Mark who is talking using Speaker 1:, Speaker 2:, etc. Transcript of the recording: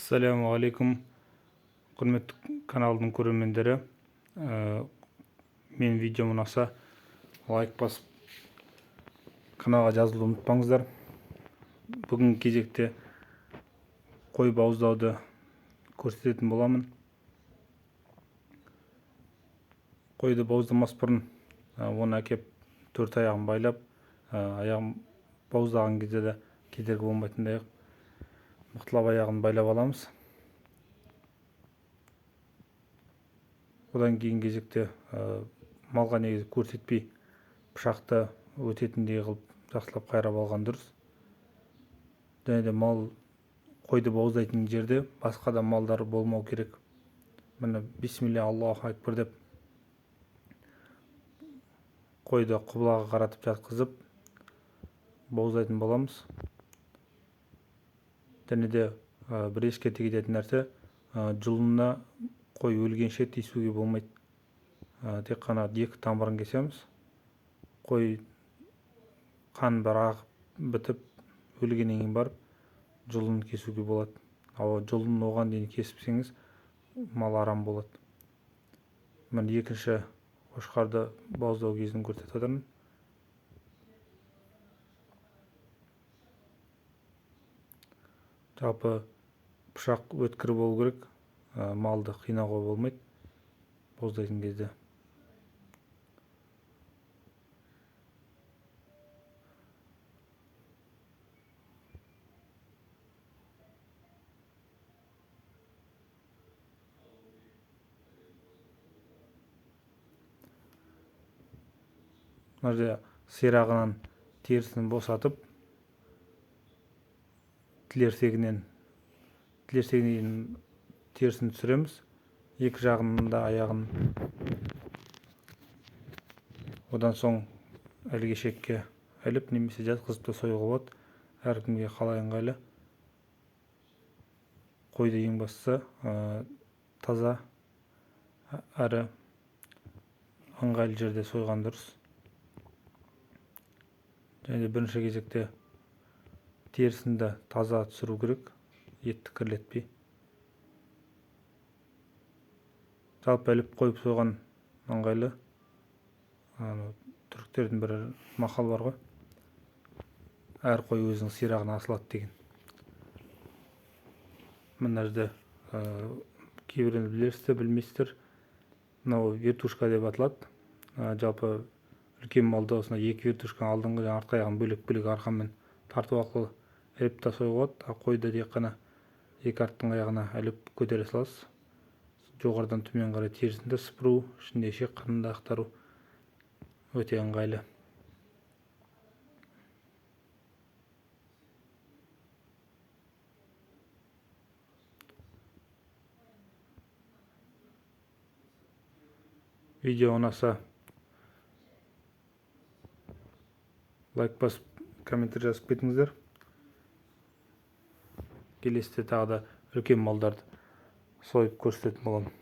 Speaker 1: Assalamu alaikum, құрметті каналдың көрермендері. Мен видеом ұнаса лайк басып каналға жазылуды ұмытпаңыздар. Бүгінгі кезекте қой бауыздауды көрсететін боламын. Қойды бауыздамас бұрын оны әкеп төрт аяғын байлап, аяғын бауыздаған кезде де кедергі болмайтындай мықтылап аяғын байлап аламыз. Одан кейін кезекте малға негізі көрсетпей пышақты өтетіндей қылып жақсылап қайрап алған дұрыс. Және де мал қойды бауыздайтын жерде басқа да малдар болмау керек. Міне бисмилля Аллаху акбар деп қойды құбылаға қаратып жатқызып бауыздайтын боламыз. Және де бір ескерте кететін нәрсе, жұлынына қой өлгенше тиісуге болмайды. Тек қана екі тамырын кесеміз. Қой қан бір ағып бітіп өлгеннен кейін барып жұлынын кесуге болады. Ал жұлынын оған дейін кесіпсеңіз мал арам болады. Мен екінші қошқарды бауыздау кезін көрсетіп отырмын. Жалпы пышақ өткір болу керек, малды қинауға болмайды бауыздайтын кезде. Мына жерде сирағынан терісін босатып, тілерсегінен терісін түсіреміз. Екі жағында аяғын. Одан соң ілгешекке іліп немесе жатқызып та союға болады. Әркімге қалай ыңғайлы. Қойды ең бастысы таза әрі ыңғайлы жерде сойған дұрыс. Және бірінші кезекте терісінде таза түсіру керек, етті кірлетпей. Жалпы іліп қойып сойған ыңғайлы. Түріктердің бір мақал бар ғой. Әр қой өзінің сирағына асылады деген. Мына жерде кейбіріңіз білерсіздер, білмейсіздер. Мынау вертушка деп аталады. Жалпы үлкен малда осындай екі вертушканың алдыңғы және артқы аяғын бөлек-бөлек арқанмен тарту арқылы іліп та союға болады. Қойды тек қана екі арттың аяғына іліп көтере саласыз. Жоғарыдан төмен қарай терісінде сыпыру, ішінде шек қанында ақтару өте ыңғайлы. Видео ұнаса лайк басып, комментарий жазып кетіңіздер. Келесіде тағы да үлкен малдарды сойып көрсететін боламын.